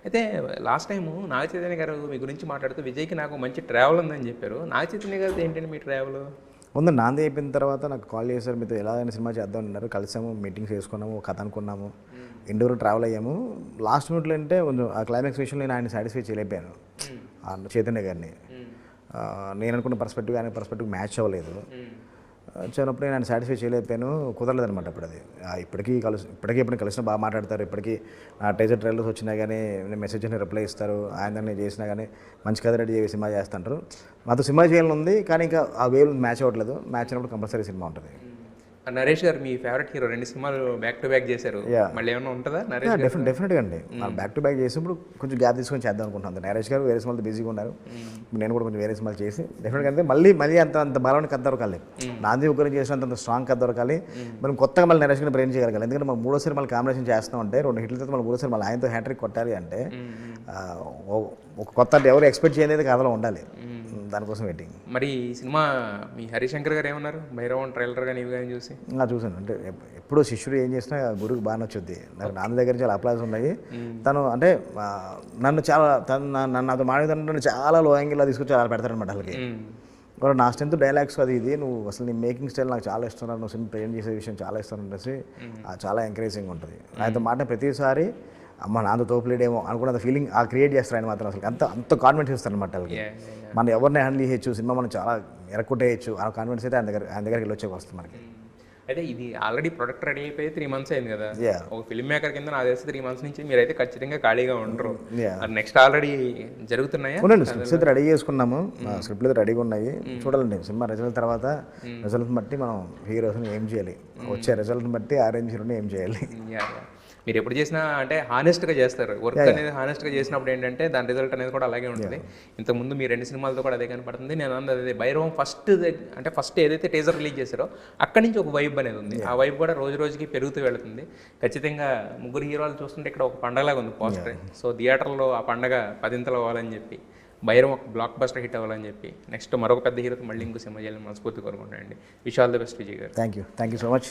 అయితే last time Naga Chaitanya గారు మీ గురించి మాట్లాడుతూ విజయ్కి నాకు మంచి ట్రావెల్ ఉందని చెప్పారు. నాగ చైతన్య గారిది ఏంటండి మీ ట్రావెల్? ముందు నాంది అయిపోయిన తర్వాత నాకు కాల్ చేశారు, మీతో ఎలా అయినా సినిమా చేద్దాం అన్నారు. కలిసాము, మీటింగ్స్ చేసుకున్నాము, కథ అనుకున్నాము, ఇండోర్ ట్రావెల్ అయ్యాము. లాస్ట్ మినిట్లో అంటే కొంచెం ఆ క్లైమాక్స్ విషయంలో నేను ఆయన సాటిస్ఫై చేయలేకపోయాను, చైతన్య గారిని. నేను అనుకున్న పర్స్పెక్టివ్ ఆయన పర్స్పెక్టివ్ మ్యాచ్ అవ్వలేదు. వచ్చినప్పుడు నేను సాటిస్ఫై చేయలేకపోయాను, కుదరలేదు అనమాట. అప్పుడు అది ఇప్పటికీ ఎప్పుడు కలిసినా బాగా మాట్లాడతారు. ఇప్పటికీ నా టేజర్ ట్రైలర్స్ వచ్చినా కానీ నేను మెసేజ్ అని రిప్లై ఇస్తారు. ఆయన నేను చేసినా కానీ మంచి కథ రెడీ చేసి సినిమా చేస్తుంటారు. మాతో సినిమా చేయాలని ఉంది, కానీ ఇంకా ఆ వేవ్ మ్యాచ్ అవ్వట్లేదు. మ్యాచ్ అయినప్పుడు కంపల్సరీ సినిమా ఉంటుంది. నరేష్ గారు మీ ఫేవరెట్ హీరో, 2 సినిమాలు బ్యాక్ టు బ్యాక్ చేశారు. మళ్ళీ ఏమైనా ఉంటుందా నరేష్ గారు? డెఫినెట్గా అండి. బ్యాక్ టు బ్యాక్ చేసినప్పుడు కొంచెం గ్యాప్ తీసుకొని చేద్దాం అనుకుంటున్నాను. నరేష్ గారు వేరే సినిమాలతో బిజీగా ఉన్నారు, నేను కూడా కొంచెం వేరే సినిమాలు చేసి డెఫినెట్గా అంటే మళ్ళీ అంత బలమైన కథ దొరకాలి. నాంది ఒకరిని చేసినంత స్ట్రాంగ్ కథ దొరకాలి. మనం కొత్తగా మళ్ళీ నరేష్ గారిని బ్రెయిన్ చేయగలగాలి. ఎందుకంటే మనం మూడోసారి మళ్ళీ కాంబినేషన్ చేస్తాం అంటే 2 హిట్లతో మళ్ళీ మూడోసారి మళ్ళీ ఆయనతో హ్యాట్రిక్ కొట్టాలి అంటే ఒక కొత్త అంటే ఎవరు ఎక్స్పెక్ట్ చేయలేదు కథలో ఉండాలి. దానికోసం వెయిటింగ్. మరి ఈ సినిమా మీ హరిశంకర్ గారు ఏమన్నారు భైరవన్ ట్రైలర్ కానీ ఇవి కానీ చూసి? చూసాను. అంటే ఎప్పుడూ శిష్యుడు ఏం చేసినా గురువుకి బాగా నచ్చుద్ది. నాకు నాన్న దగ్గర చాలా అప్లాస్ ఉన్నాయి. తను అంటే నన్ను నాతో మాట్లాడుతుంటే చాలా లో యాంగిల్లో తీసుకొచ్చి అలా పెడతారనమాట. వాళ్ళకి వాళ్ళు నా స్ట్రెంత్ డైలాగ్స్ అది ఇది, నువ్వు అసలు నీ మేకింగ్ స్టైల్ నాకు చాలా ఇష్టం, నువ్వు సినిమా ప్రెజెంట్ చేసే విషయం చాలా ఇష్టం అనేసి చాలా ఎంకరేజింగ్ ఉంటుంది. ఆయనతో మాట ప్రతిసారి అమ్మ నాతో తోపులేడేమో అనుకున్న ఫీలింగ్ క్రియేట్ చేస్తారు ఆయన మాత్రం. అసలు అంత కాన్ఫిడెన్స్ ఇస్తారు అనమాట వాళ్ళకి. మనం ఎవరిని హ్యాండిల్ చేయొచ్చు, సినిమా మనం చాలా ఎరక్కొట్టేయచ్చు, ఆ కాన్ఫిడెన్స్ అయితే ఆయన దగ్గరికి వెళ్ళొచ్చే వస్తుంది మనకి. అయితే ఇది ఆల్రెడీ ప్రొడక్ట్ రెడీ అయిపోయి 3 months అయింది కదా. ఒక ఫిల్మ్ మేకర్ కింద నాకు తెలిసి 3 months నుంచి మీరైతే ఖచ్చితంగా ఖాళీగా ఉండరు. నెక్స్ట్ ఆల్రెడీ జరుగుతున్నాయా? స్క్రిప్ట్స్ అయితే రెడీ చేసుకున్నాము, స్క్రిప్ట్లు అయితే రెడీగా ఉన్నాయి. చూడాలండి సినిమా రిజల్ట్ తర్వాత. రిజల్ట్ని బట్టి మనం హీరోస్ని ఏం చేయాలి, వచ్చే రిజల్ట్ని బట్టి ఆరెంజ్ హీరోని ఏం చేయాలి. మీరు ఎప్పుడు చేసినా అంటే హానెస్ట్గా చేస్తారు. వర్క్ అనేది హానెస్ట్గా చేసినప్పుడు ఏంటంటే దాని రిజల్ట్ అనేది కూడా అలాగే ఉంటుంది. ఇంతకుముందు మీ 2 సినిమాలతో కూడా అదే కనపడుతుంది. నేను అన్నది భైరవం ఫస్ట్ ఏదైతే టేజర్ రిలీజ్ చేశారో అక్కడి నుంచి ఒక వైబ్ అనేది ఉంది. ఆ వైబ్ కూడా రోజు రోజుకి పెరుగుతూ వెళుతుంది. ఖచ్చితంగా ముగ్గురు హీరోలు చూస్తుంటే ఇక్కడ ఒక పండగలాగా ఉంది పోస్టర్. సో థియేటర్లో ఆ పండగ 10ంతలు అవ్వాలని చెప్పి, భైరవం ఒక బ్లాక్ బస్టర్ హిట్ అవ్వాలని చెప్పి, నెక్స్ట్ మరొక పెద్ద హీరోతో మళ్ళీ ఇంకో సినిమా చేయాలని మనస్ఫూర్తి కోరుకుంటానండి. Wish all the best Vijay గారు. Thank you so much.